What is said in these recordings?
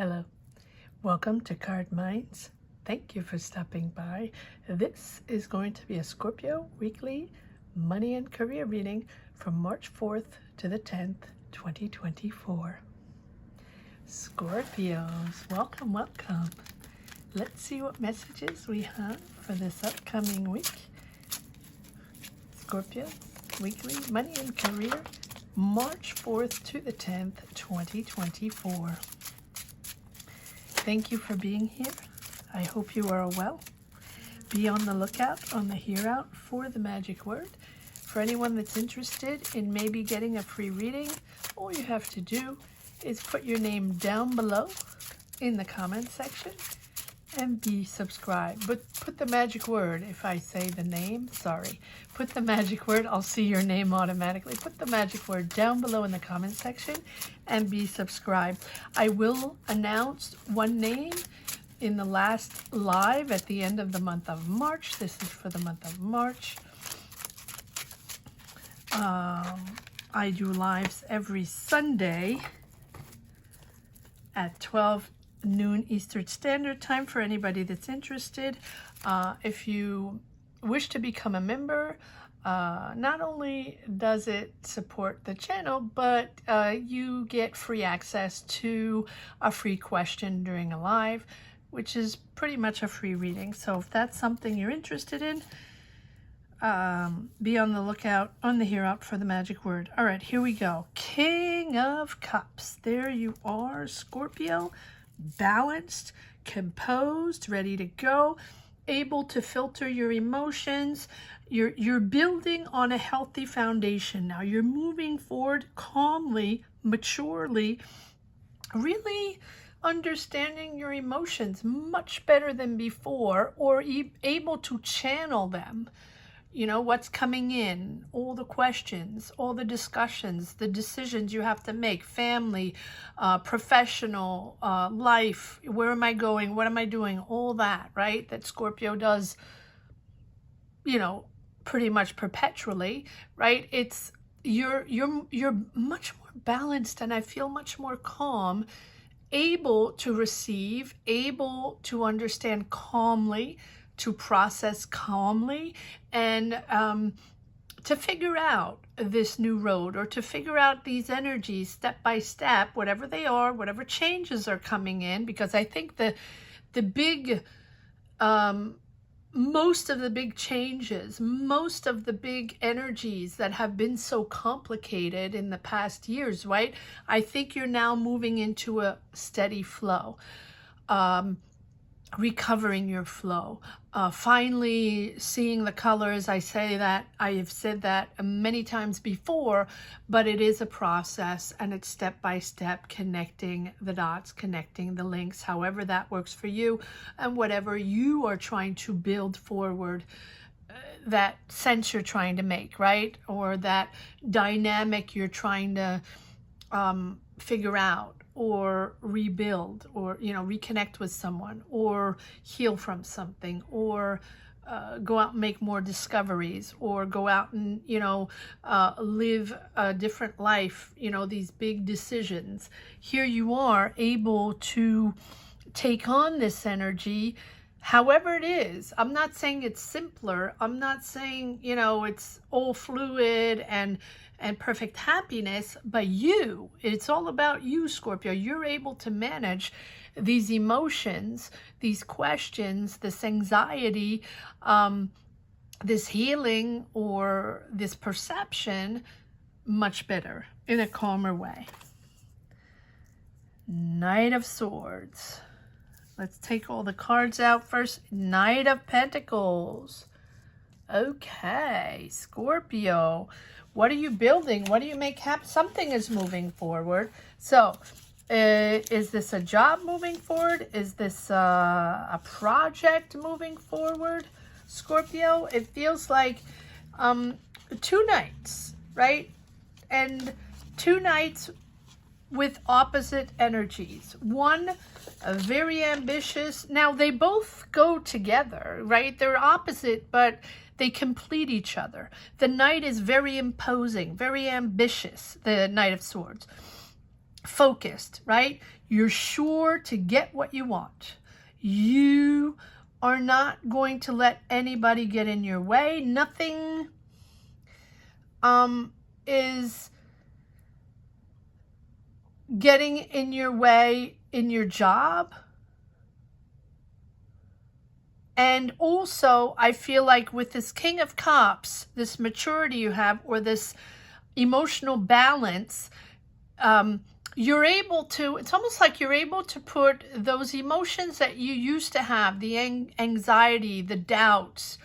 Hello, welcome to Card Minds. Thank you for stopping by. This is going to be a Scorpio weekly money and career reading from March 4th to the 10th, 2024. Scorpios, welcome, welcome. Let's see what messages we have for this upcoming week. Scorpio weekly money and career, March 4th to the 10th, 2024. Thank you for being here. I hope you are well. Be on the lookout on the hear out for the magic word. For anyone that's interested in maybe getting a free reading, all you have to do is put your name down below in the comment section and be subscribed. But put the magic word. If I say the name, sorry. Put the magic word. I'll see your name automatically. Put the magic word down below in the comment section and be subscribed. I will announce one name in the last live at the end of the month of March. This is for the month of March. I do lives every Sunday at 12 noon Eastern Standard Time for anybody that's interested. If you wish to become a member, not only does it support the channel, but you get free access to a free question during a live, which is pretty much a free reading. So if that's something you're interested in, be on the lookout on the hear out for the magic word. All right, here we go. King of Cups. There you are, Scorpio. Balanced, composed, ready to go, able to filter your emotions. You're building on a healthy foundation now. You're moving forward calmly, maturely, really understanding your emotions much better than before, or able to channel them. You know, what's coming in, all the questions, all the discussions, the decisions you have to make, family, professional, life, where am I going, what am I doing, all that, right? That Scorpio does, you know, pretty much perpetually, right? It's, you're much more balanced, and I feel much more calm, able to receive, able to understand calmly, to process calmly, and to figure out this new road, or to figure out these energies step by step, whatever they are, whatever changes are coming in. Because I think the big, most of the big changes, most of the big energies that have been so complicated in the past years, right? I think you're now moving into a steady flow. Recovering your flow, finally seeing the colors. I say that, I have said that many times before, but it is a process, and it's step by step, connecting the dots, connecting the links, however that works for you, and whatever you are trying to build forward, that sense you're trying to make, right? Or that dynamic you're trying to figure out, or rebuild, or, you know, reconnect with someone, or heal from something, or go out and make more discoveries, or go out and, you know, live a different life, you know, these big decisions. Here you are able to take on this energy however it is. I'm not saying it's simpler. I'm not saying, you know, it's all fluid and perfect happiness, but it's all about you, Scorpio. You're able to manage these emotions, these questions, this anxiety, this healing, or this perception much better, in a calmer way. Knight of Swords. Let's take all the cards out first. Knight of Pentacles. Okay, Scorpio. What are you building? What do you make happen? Something is moving forward. So, is this a job moving forward? Is this a project moving forward, Scorpio? It feels like 2 nights, right? And 2 nights with opposite energies. One, very ambitious. Now, they both go together, right? They're opposite, but they complete each other. The Knight is very imposing, very ambitious, the Knight of Swords. focused, right? You're sure to get what you want. You are not going to let anybody get in your way. Nothing is getting in your way in your job. And also, I feel like with this King of Cups, this maturity you have, or this emotional balance, you're able to, it's almost like you're able to put those emotions that you used to have, the anxiety, the doubts,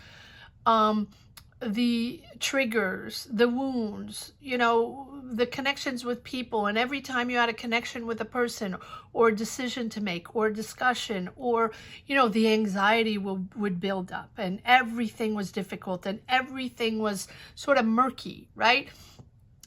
the triggers, the wounds, you know, the connections with people. And every time you had a connection with a person or a decision to make or a discussion, or, you know, the anxiety would build up and everything was difficult and everything was sort of murky, right?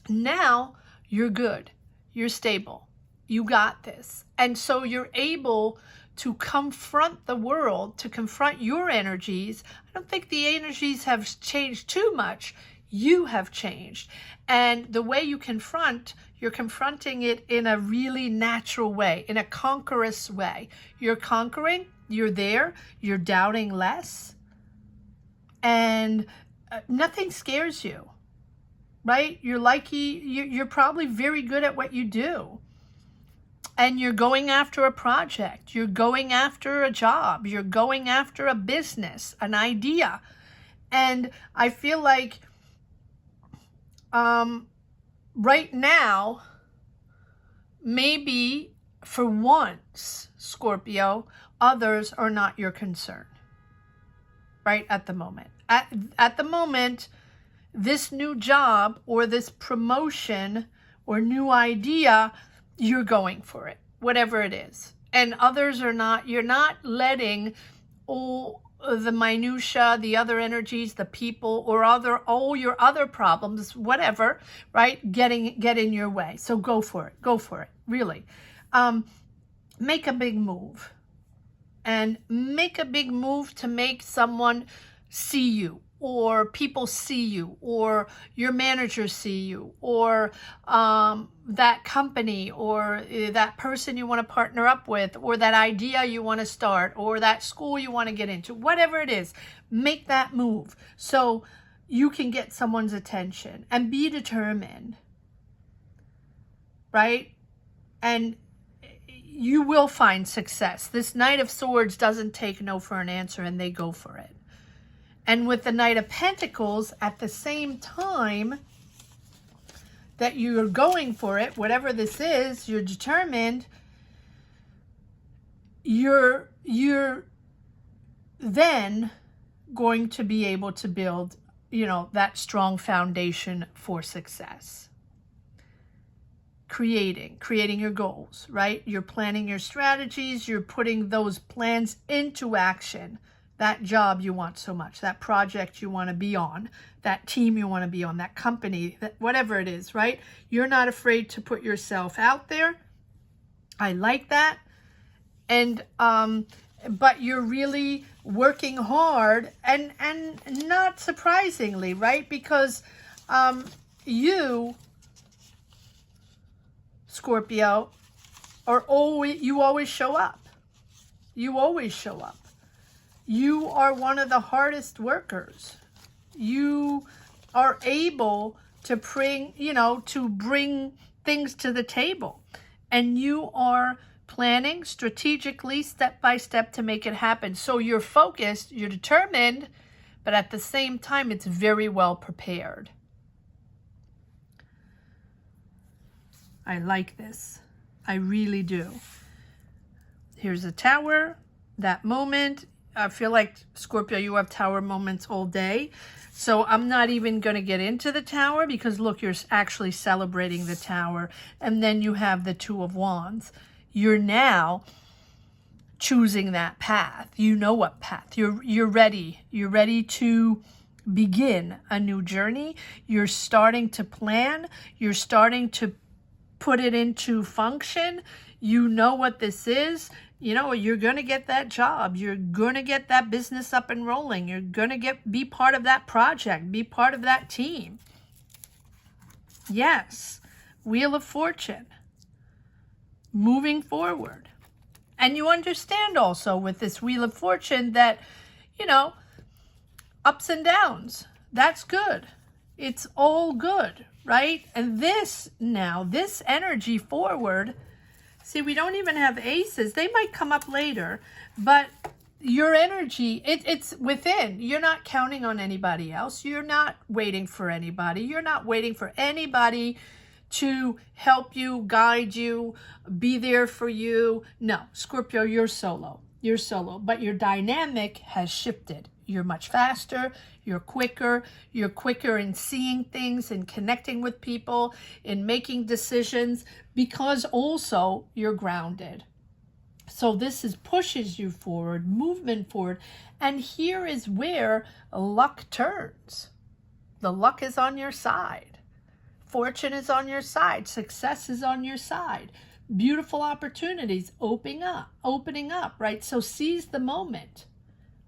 Now you're good. You're stable. You got this. And so you're able to confront the world, to confront your energies. I don't think the energies have changed too much. You have changed. And the way you confront, you're confronting it in a really natural way, in a conquerous way. You're conquering, you're there, you're doubting less, and nothing scares you, right? You're probably very good at what you do. And you're going after a project, you're going after a job, you're going after a business, an idea. And I feel like right now, maybe for once, Scorpio, others are not your concern, right? At the moment. At the moment, this new job or this promotion or new idea, you're going for it, whatever it is. And others are not. You're not letting all the minutia, the other energies, the people, or all your other problems, whatever, right, get in your way. So go for it. Go for it, really. Make a big move. And make a big move to make someone see you, or people see you, or your manager see you, or that company, or that person you want to partner up with, or that idea you want to start, or that school you want to get into, whatever it is. Make that move so you can get someone's attention, and be determined, right? And you will find success. This Knight of Swords doesn't take no for an answer, and they go for it. And with the Knight of Pentacles, at the same time that you're going for it, whatever this is, you're determined, you're then going to be able to build, you know, that strong foundation for success. Creating your goals, right? You're planning your strategies, you're putting those plans into action. That job you want so much, that project you want to be on, that team you want to be on, that company, that whatever it is, right? You're not afraid to put yourself out there. I like that. And but you're really working hard, and not surprisingly, right? Because you, Scorpio, you always show up. You always show up. You are one of the hardest workers. You are able to bring things to the table. And you are planning strategically, step by step, to make it happen. So you're focused, you're determined, but at the same time, it's very well prepared. I like this. I really do. Here's a tower. That moment. I feel like, Scorpio, you have tower moments all day. So I'm not even going to get into the tower, because look, you're actually celebrating the tower. And then you have the Two of Wands. You're now choosing that path. You know what path. You're ready. You're ready to begin a new journey. You're starting to plan. You're starting to put it into function. You know what this is. You know, you're going to get that job. You're going to get that business up and rolling. You're going to be part of that project, be part of that team. Yes. Wheel of Fortune. moving forward. And you understand also with this Wheel of Fortune that, you know, ups and downs, that's good. It's all good, right? And this now, this energy forward, see, we don't even have aces. They might come up later, but your energy, it's within. You're not counting on anybody else. You're not waiting for anybody. You're not waiting for anybody to help you, guide you, be there for you. No, Scorpio, you're solo. You're solo, but your dynamic has shifted. You're much faster. You're quicker in seeing things and connecting with people, in making decisions, because also you're grounded. So this pushes you forward, movement forward. And here is where luck turns. The luck is on your side. Fortune is on your side. Success is on your side. Beautiful opportunities opening up, right? So seize the moment.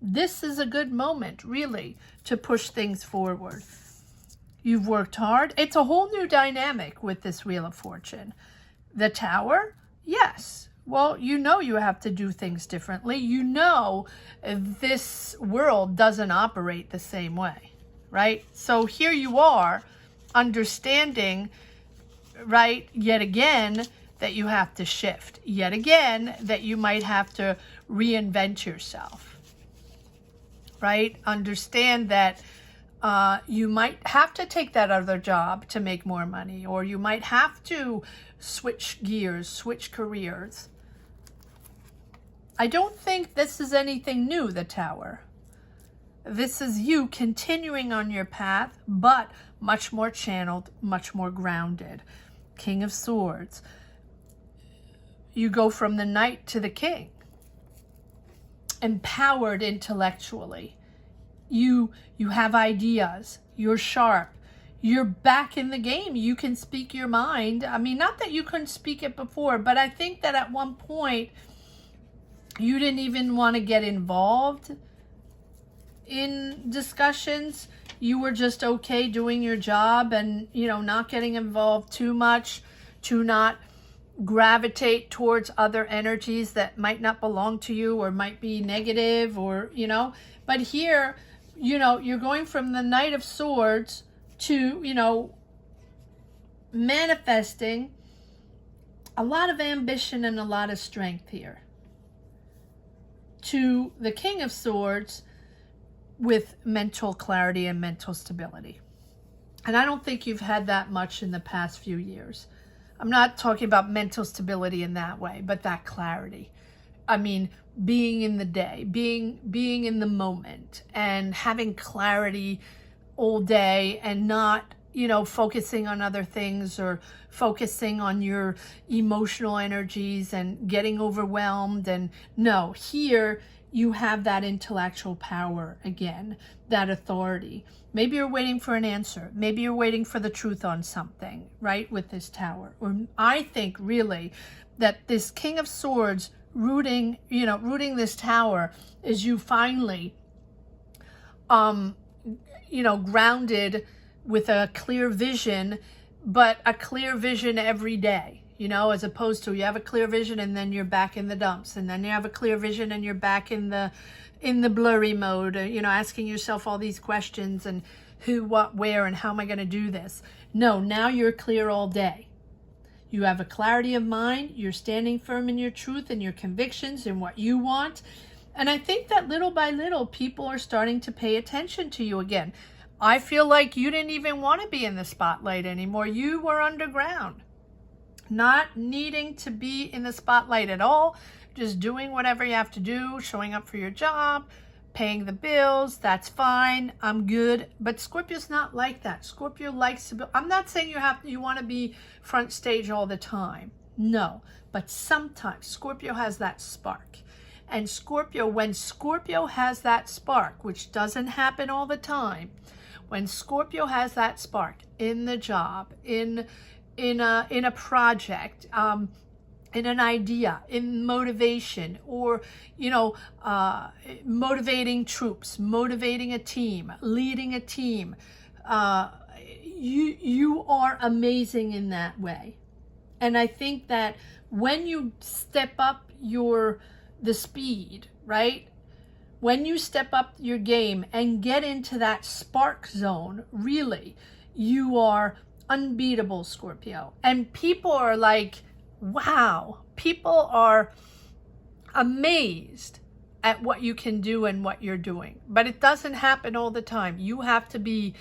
This is a good moment, really, to push things forward. You've worked hard. It's a whole new dynamic with this Wheel of Fortune. The Tower, yes. Well, you know you have to do things differently. You know this world doesn't operate the same way, right? So here you are understanding, right, yet again, that you have to shift. Yet again, that you might have to reinvent yourself, right? Understand that you might have to take that other job to make more money, or you might have to switch gears, switch careers. I don't think this is anything new, the Tower. This is you continuing on your path, but much more channeled, much more grounded. King of Swords. You go from the Knight to the King. Empowered intellectually. You have ideas. You're sharp. You're back in the game. You can speak your mind. I mean, not that you couldn't speak it before, but I think that at one point you didn't even want to get involved in discussions. You were just okay doing your job and, you know, not getting involved too much, to not gravitate towards other energies that might not belong to you or might be negative, or, you know. But here, you know, you're going from the Knight of Swords to, you know, manifesting a lot of ambition and a lot of strength here, to the King of Swords with mental clarity and mental stability. And I don't think you've had that much in the past few years. I'm not talking about mental stability in that way, but that clarity. I mean, being in the day, being in the moment, and having clarity all day, and not, you know, focusing on other things, or focusing on your emotional energies and getting overwhelmed. And no, here you have that intellectual power again, that authority. Maybe you're waiting for an answer. Maybe you're waiting for the truth on something, right, with this Tower. Or I think really that this King of Swords rooting this Tower is you finally, you know, grounded with a clear vision, but a clear vision every day, you know, as opposed to you have a clear vision and then you're back in the dumps, and then you have a clear vision and you're back in the blurry mode, you know, asking yourself all these questions and who, what, where, and how am I going to do this? No, now you're clear all day. You have a clarity of mind. You're standing firm in your truth and your convictions and what you want. And I think that little by little, people are starting to pay attention to you again. I feel like you didn't even want to be in the spotlight anymore. You were underground, not needing to be in the spotlight at all, just doing whatever you have to do, showing up for your job, paying the bills. That's fine. I'm good. But Scorpio's not like that. Scorpio likes to be, I'm not saying you want to be front stage all the time. No, but sometimes Scorpio has that spark. And Scorpio, when Scorpio has that spark, which doesn't happen all the time, when Scorpio has that spark in the job, in a project, in an idea, in motivation, or, you know, motivating troops, motivating a team, leading a team, you are amazing in that way. And I think that when you step up the speed, right? When you step up your game and get into that spark zone, really, you are unbeatable, Scorpio. And people are like, wow, people are amazed at what you can do and what you're doing. But it doesn't happen all the time. You have to be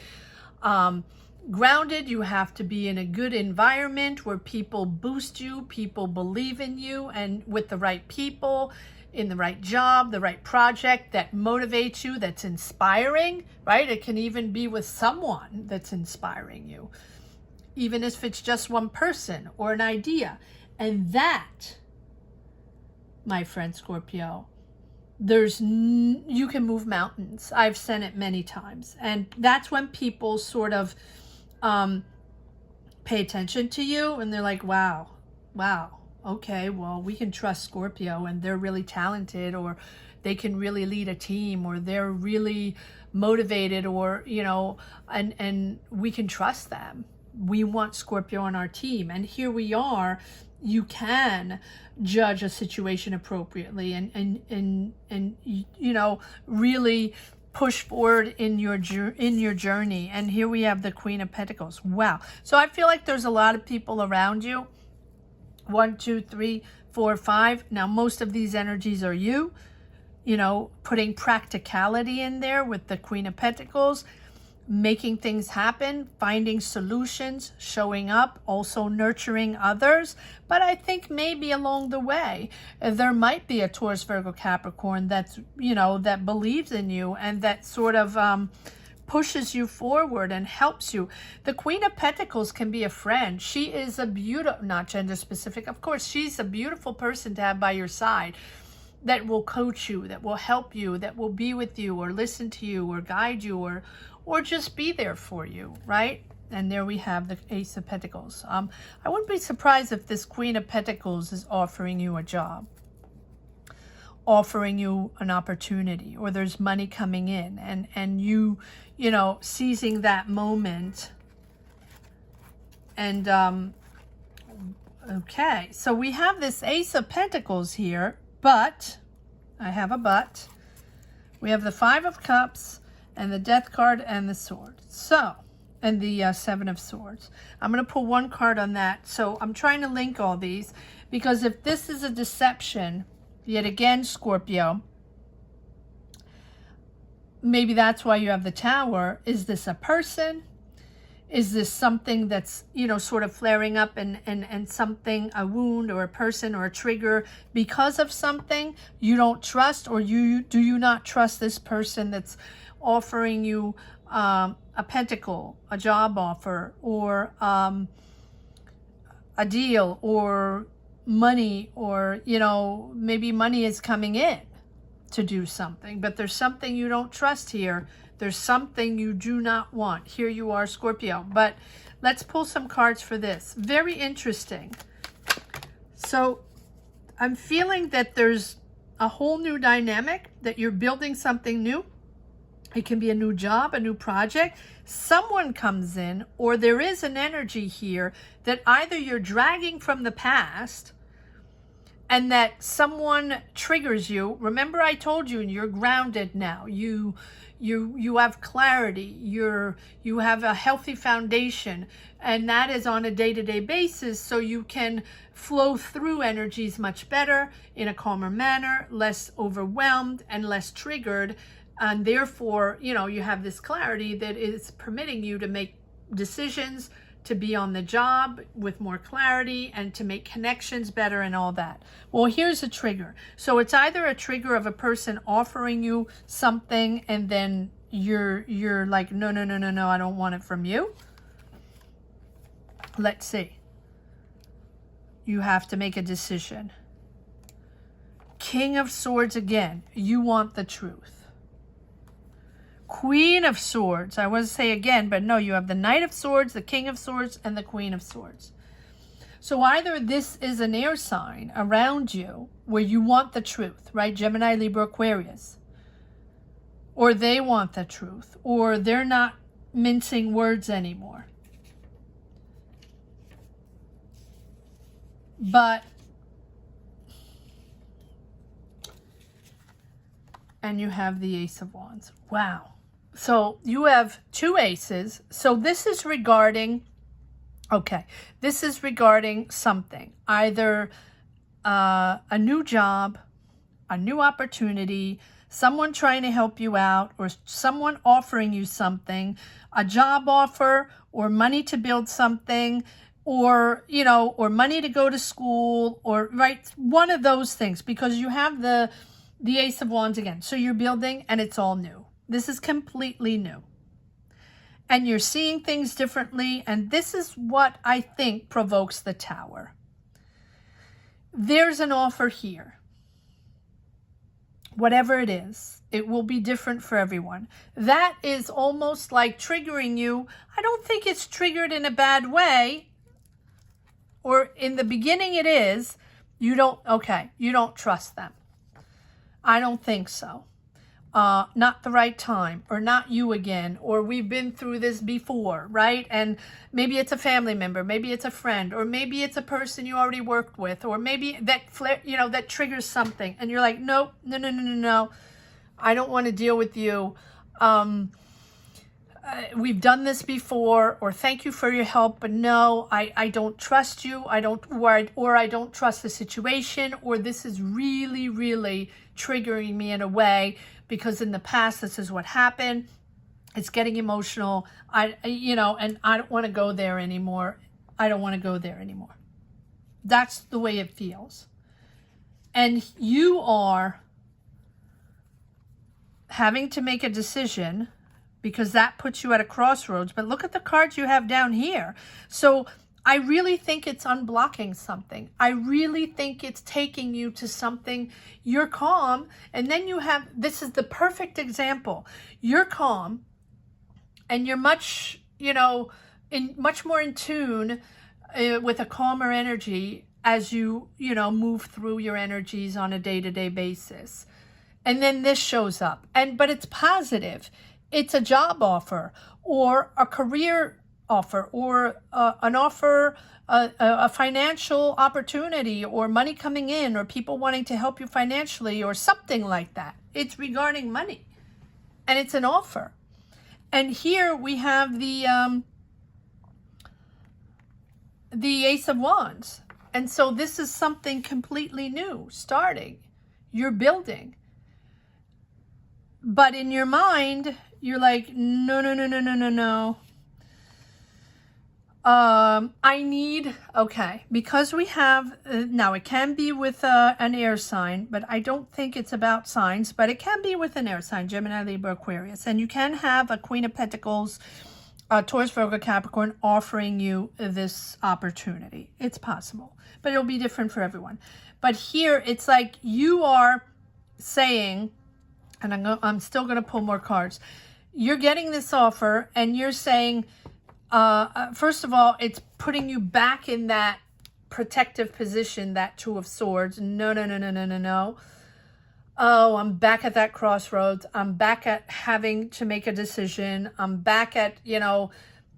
grounded. You have to be in a good environment where people boost you, people believe in you, and with the right people, in the right job, the right project that motivates you, that's inspiring, right? It can even be with someone that's inspiring you, even if it's just one person or an idea. And that, my friend Scorpio, you can move mountains. I've said it many times. And that's when people sort of pay attention to you and they're like, wow, okay, well, we can trust Scorpio and they're really talented, or they can really lead a team, or they're really motivated, or, you know, and we can trust them. We want Scorpio on our team. And here we are. You can judge a situation appropriately and you know, really push forward in your journey. And here we have the Queen of Pentacles. Wow. So I feel like there's a lot of people around you. 1, 2, 3, 4, 5. Now, most of these energies are you know, putting practicality in there with the Queen of Pentacles, making things happen, finding solutions, showing up, also nurturing others. But I think maybe along the way, there might be a Taurus, Virgo, Capricorn that's, you know, that believes in you and that sort of pushes you forward and helps you. The Queen of Pentacles can be a friend. She is a beautiful, not gender specific, of course, she's a beautiful person to have by your side that will coach you, that will help you, that will be with you or listen to you or guide you or just be there for you, right? And there we have the Ace of Pentacles. I wouldn't be surprised if this Queen of Pentacles is offering you a job, offering you an opportunity, or there's money coming in and you know, seizing that moment. And okay, so we have this Ace of Pentacles here, but I have a but. We have the Five of Cups and the Death card and the Sword. So, and the Seven of Swords. I'm going to pull one card on that. So I'm trying to link all these, because if this is a deception, yet again, Scorpio, maybe that's why you have the Tower. Is this a person? Is this something that's, you know, sort of flaring up and something, a wound or a person or a trigger because of something you don't trust? Or do you not trust this person that's offering you a pentacle, a job offer, or a deal, or money, or, you know, maybe money is coming in to do something, but there's something you don't trust here. There's something you do not want. Here you are, Scorpio. But let's pull some cards for this. Very interesting. So I'm feeling that there's a whole new dynamic, that you're building something new. It can be a new job, a new project. Someone comes in, or there is an energy here that either you're dragging from the past and that someone triggers you. Remember, I told you you're grounded now. You have clarity. You have a healthy foundation, and that is on a day-to-day basis, so you can flow through energies much better, in a calmer manner, less overwhelmed and less triggered. And therefore, you know, you have this clarity that is permitting you to make decisions, to be on the job with more clarity, and to make connections better and all that. Well, here's a trigger. So it's either a trigger of a person offering you something and then you're like, no, I don't want it from you. Let's see. You have to make a decision. King of Swords again. You want the truth. Queen of Swords. I want to say again, but no, you have the Knight of Swords, the King of Swords, and the Queen of Swords. So either this is an air sign around you where you want the truth, right? Gemini, Libra, Aquarius. Or they want the truth, or they're not mincing words anymore. But and you have the Ace of Wands. Wow. So you have 2 aces. So this is regarding, okay, this is regarding something. Either a new job, a new opportunity, someone trying to help you out, or someone offering you something, a job offer, or money to build something, or, you know, or money to go to school, or, right, one of those things, because you have the Ace of Wands again. So you're building and it's all new. This is completely new. And you're seeing things differently. And this is what I think provokes the Tower. There's an offer here. Whatever it is, it will be different for everyone. That is almost like triggering you. I don't think it's triggered in a bad way. Or in the beginning it is. You don't trust them. I don't think so. Not the right time, or not you again, or we've been through this before, right? And maybe it's a family member, maybe it's a friend, or maybe it's a person you already worked with, or maybe that that triggers something, and you're like, nope, no, I don't want to deal with you. We've done this before, or thank you for your help, but no, I don't trust you. I don't trust the situation, or this is really, really triggering me in a way, because in the past this is what happened. It's getting emotional. And I don't want to go there anymore. I don't want to go there anymore. That's the way it feels. And you are having to make a decision, because that puts you at a crossroads. But look at the cards you have down here. So I really think it's unblocking something. I really think it's taking you to something. You're calm, and then you have, this is the perfect example. You're calm, and you're much more in tune with a calmer energy as you move through your energies on a day-to-day basis. And then this shows up, but it's positive. It's a job offer, or a career offer, or an offer, a financial opportunity, or money coming in, or people wanting to help you financially, or something like that. It's regarding money, and it's an offer. And here we have the Ace of Wands. And so this is something completely new, starting. You're building. But in your mind, you're like, no. Because we have, now it can be with an air sign, but I don't think it's about signs, but it can be with an air sign, Gemini, Libra, Aquarius. And you can have a Queen of Pentacles, Taurus, Virgo, Capricorn offering you this opportunity. It's possible, but it'll be different for everyone. But here, it's like you are saying, and I'm still going to pull more cards. You're getting this offer, and you're saying, first of all, it's putting you back in that protective position, that Two of Swords. No. Oh, I'm back at that crossroads. I'm back at having to make a decision. I'm back at,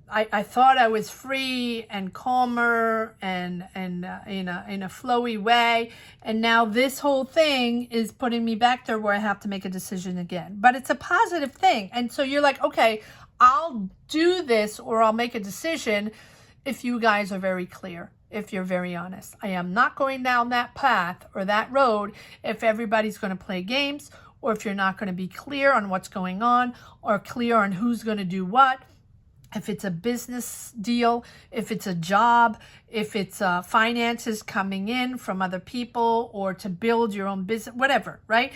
I thought I was free and calmer and in a flowy way. And now this whole thing is putting me back there where I have to make a decision again. But it's a positive thing. And so you're like, okay, I'll do this, or I'll make a decision if you guys are very clear, if you're very honest. I am not going down that path or that road if everybody's going to play games, or if you're not going to be clear on what's going on, or clear on who's going to do what. If it's a business deal, if it's a job, if it's finances coming in from other people, or to build your own business, whatever, right?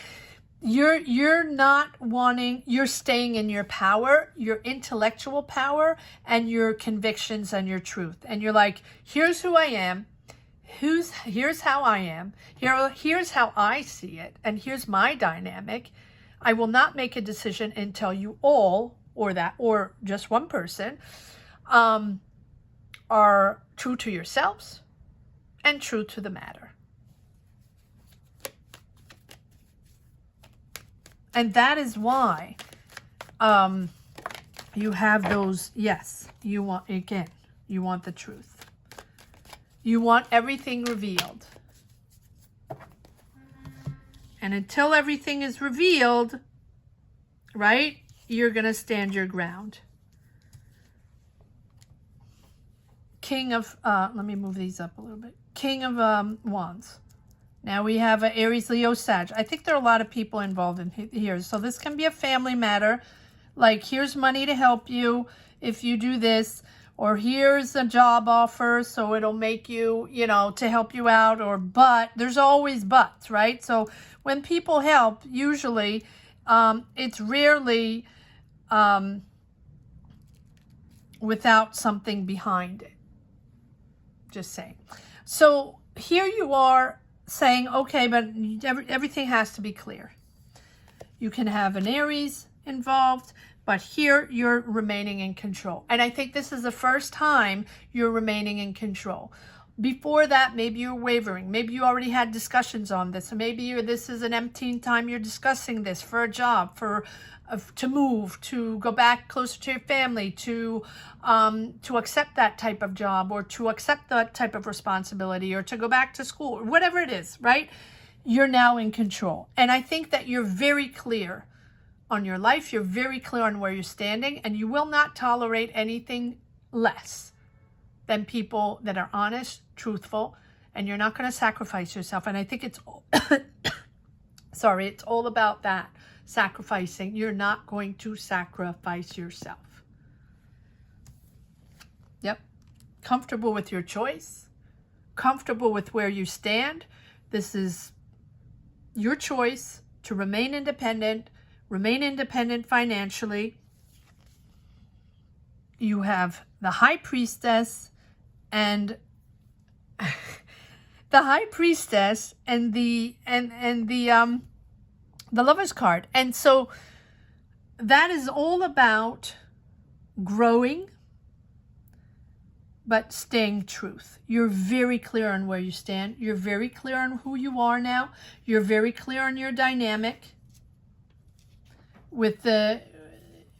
You're not wanting, you're staying in your power, your intellectual power, and your convictions and your truth. And you're like, here's who I am. Here's how I am. Here's how I see it. And here's my dynamic. I will not make a decision until you all, or just one person, are true to yourselves and true to the matter. And that is why you have those, yes, you want the truth. You want everything revealed. And until everything is revealed, right, you're going to stand your ground. King of, let me move these up a little bit. King of Wands. Now we have Aries, Leo, Sag. I think there are a lot of people involved in here. So this can be a family matter. Like, here's money to help you if you do this. Or here's a job offer, so it'll make you, you know, to help you out. Or but, there's always buts, right? So when people help, usually it's rarely without something behind it. Just saying. So here you are saying, okay, but everything has to be clear. You can have an Aries involved, but here you're remaining in control. And I think this is the first time you're remaining in control. Before that, maybe you're wavering. Maybe you already had discussions on this. Or maybe this is an emptying time you're discussing this for a job, for to move, to go back closer to your family, to accept that type of job, or to accept that type of responsibility, or to go back to school, or whatever it is, right? You're now in control. And I think that you're very clear on your life. You're very clear on where you're standing, and you will not tolerate anything less than people that are honest, truthful, and you're not going to sacrifice yourself. And I think it's sorry, it's all about that, sacrificing. You're not going to sacrifice yourself. Yep. Comfortable with your choice, comfortable with where you stand. This is your choice to remain independent financially. You have the High Priestess and the High Priestess and the Lover's card. And so that is all about growing, but staying truth. You're very clear on where you stand. You're very clear on who you are now. You're very clear on your dynamic with the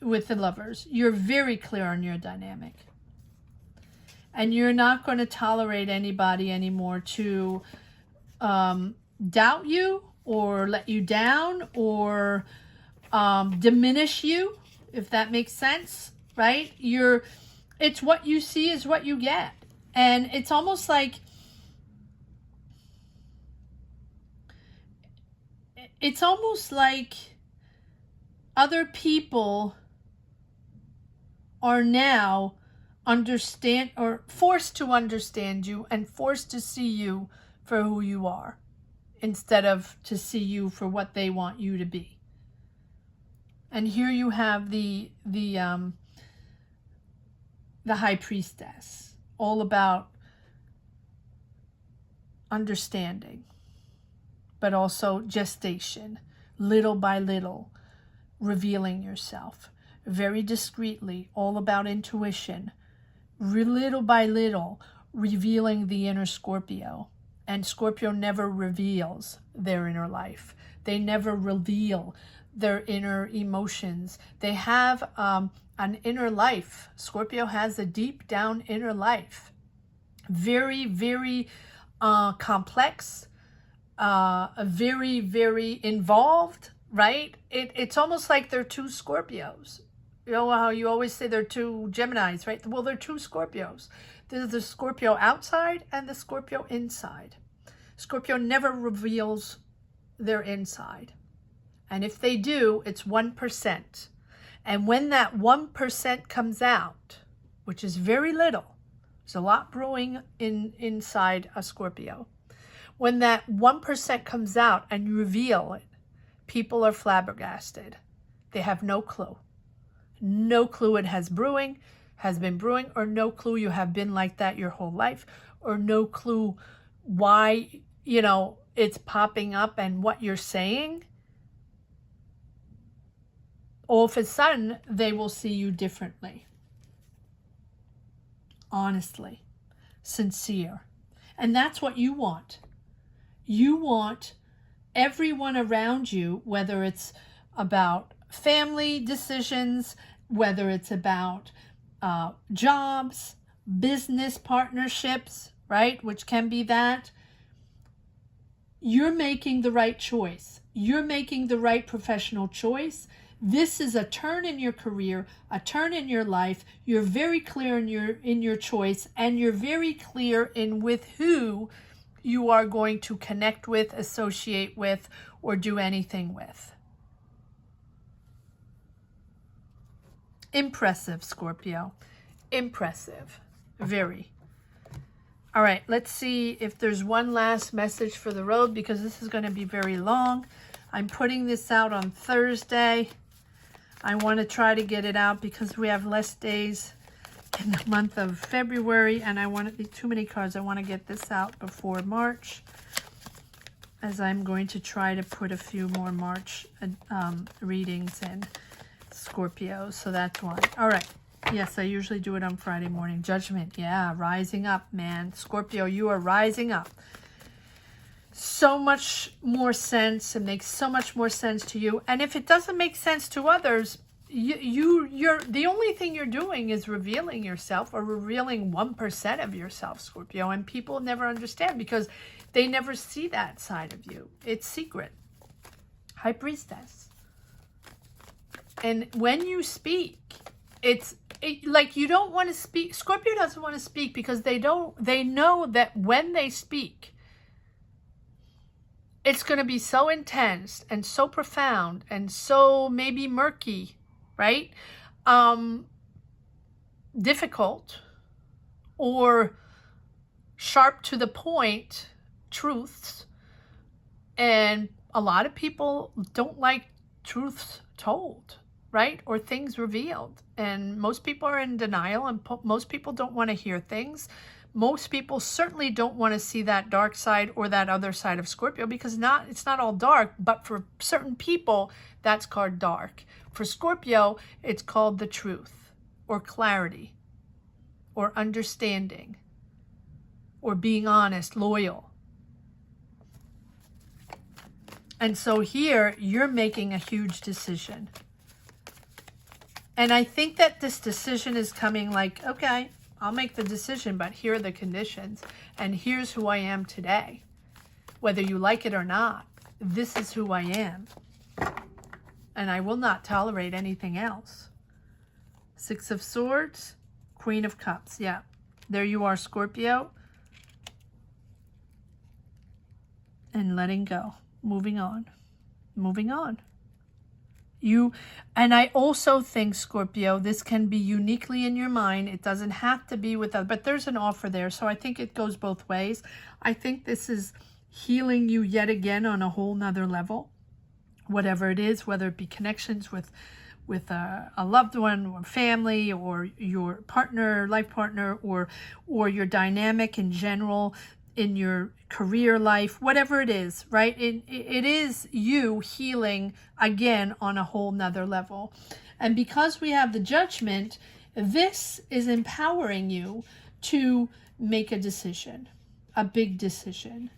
lovers. You're very clear on your dynamic. And you're not going to tolerate anybody anymore to doubt you or let you down or diminish you, if that makes sense, right? It's what you see is what you get. And it's almost like other people are now understand or forced to understand you and forced to see you for who you are instead of to see you for what they want you to be. And here you have the High Priestess, all about understanding, but also gestation, little by little, revealing yourself very discreetly, all about intuition, little by little, revealing the inner Scorpio. And Scorpio never reveals their inner life. They never reveal their inner emotions. They have an inner life. Scorpio has a deep down inner life. Very, very complex, very, very involved, right? It's almost like they're two Scorpios. You know how you always say they're two Geminis, right? Well, they're two Scorpios. There's the Scorpio outside and the Scorpio inside. Scorpio never reveals their inside. And if they do, it's 1%. And when that 1% comes out, which is very little, there's a lot brewing inside a Scorpio. When that 1% comes out and you reveal it, people are flabbergasted. They have no clue. No clue it has been brewing, or no clue you have been like that your whole life, or no clue why, it's popping up and what you're saying. All of a sudden, they will see you differently. Honestly, sincere. And that's what you want. You want everyone around you, whether it's about family decisions, whether it's about jobs, business partnerships, right? Which can be that. You're making the right choice. you're making the right professional choice. This is a turn in your career, a turn in your life. You're very clear in your choice, and you're very clear in with who you are going to connect with, associate with, or do anything with. Impressive, Scorpio. Impressive. Very. All right, let's see if there's one last message for the road, because this is going to be very long. I'm putting this out on Thursday. I want to try to get it out because we have less days in the month of February, and I want to be too many cards. I want to get this out before March, as I'm going to try to put a few more March readings in, Scorpio. So that's why. All right. Yes, I usually do it on Friday morning. Judgment. Yeah, rising up, man. Scorpio, you are rising up. So much more sense. It makes so much more sense to you. And if it doesn't make sense to others, you're the only thing you're doing is revealing yourself, or revealing 1% of yourself, Scorpio. And people never understand because they never see that side of you. It's secret. High Priestess. And when you speak, like you don't want to speak. Scorpio doesn't want to speak because they know that when they speak, it's going to be so intense and so profound and so maybe murky, right? Difficult or sharp to the point truths. And a lot of people don't like truths told, right? Or things revealed. And most people are in denial, and most people don't want to hear things. Most people certainly don't want to see that dark side or that other side of Scorpio, because it's not all dark, but for certain people, that's called dark. For Scorpio, it's called the truth, or clarity, or understanding, or being honest, loyal. And so here, you're making a huge decision. And I think that this decision is coming like, okay, I'll make the decision, but here are the conditions. And here's who I am today. Whether you like it or not, this is who I am. And I will not tolerate anything else. Six of Swords, Queen of Cups. Yeah, there you are, Scorpio. And letting go. Moving on. Moving on. And I also think, Scorpio, this can be uniquely in your mind. It doesn't have to be with but there's an offer there. So I think it goes both ways. I think this is healing you yet again on a whole nother level. Whatever it is, whether it be connections with a loved one or family, or your partner, life partner, or your dynamic in general, in your career life, whatever it is, right? It is you healing again on a whole nother level. And because we have the Judgment, this is empowering you to make a decision, a big decision,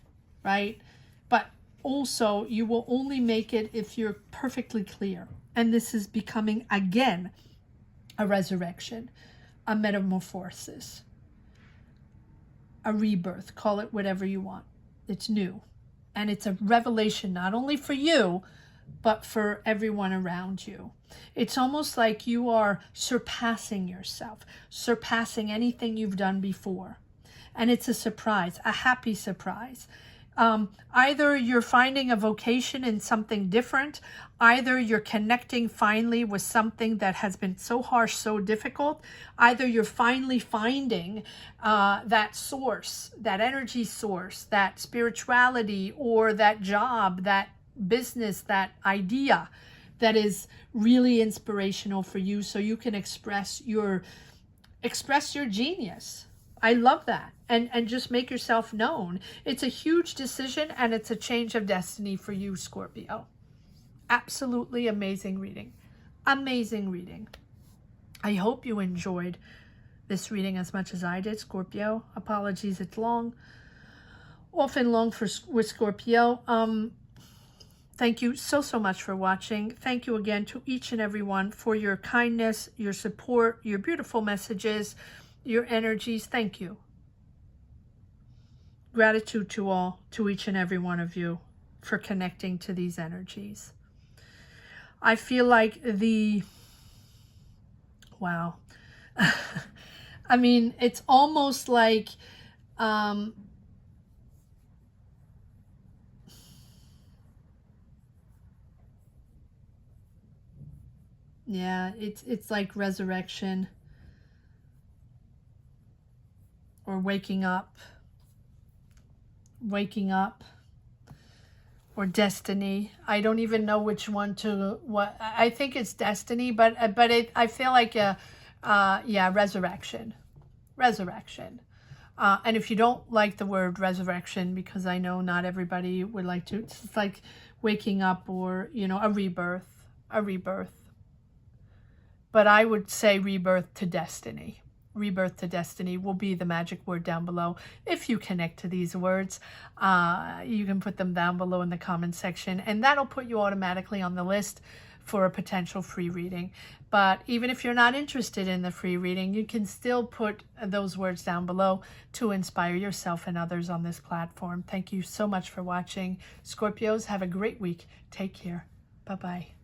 right? But also you will only make it if you're perfectly clear. And this is becoming again a resurrection, a metamorphosis, a rebirth, call it whatever you want. It's new. And it's a revelation, not only for you, but for everyone around you. It's almost like you are surpassing yourself, surpassing anything you've done before. And it's a surprise, a happy surprise. Either you're finding a vocation in something different, either you're connecting finally with something that has been so harsh, so difficult, either you're finally finding that source, that energy source, that spirituality, or that job, that business, that idea that is really inspirational for you, so you can express your genius. I love that. And just make yourself known. It's a huge decision, and it's a change of destiny for you, Scorpio. Absolutely amazing reading. Amazing reading. I hope you enjoyed this reading as much as I did, Scorpio. Apologies, it's long. Often long with Scorpio. Thank you so much for watching. Thank you again to each and every one for your kindness, your support, your beautiful messages, your energies. Thank you. Gratitude to all, to each and every one of you. for connecting to these energies. I feel like wow. I mean, it's almost like, yeah, it's like resurrection or waking up, or destiny. I don't even know which one to, what, I think it's destiny, but I feel like, yeah, resurrection. And if you don't like the word resurrection, because I know not everybody would like to, it's like waking up, or, you know, a rebirth. But I would say rebirth to destiny. Rebirth to destiny will be the magic word down below. If you connect to these words, you can put them down below in the comment section, and that'll put you automatically on the list for a potential free reading. But even if you're not interested in the free reading, you can still put those words down below to inspire yourself and others on this platform. Thank you so much for watching. Scorpios, have a great week. Take care. Bye-bye.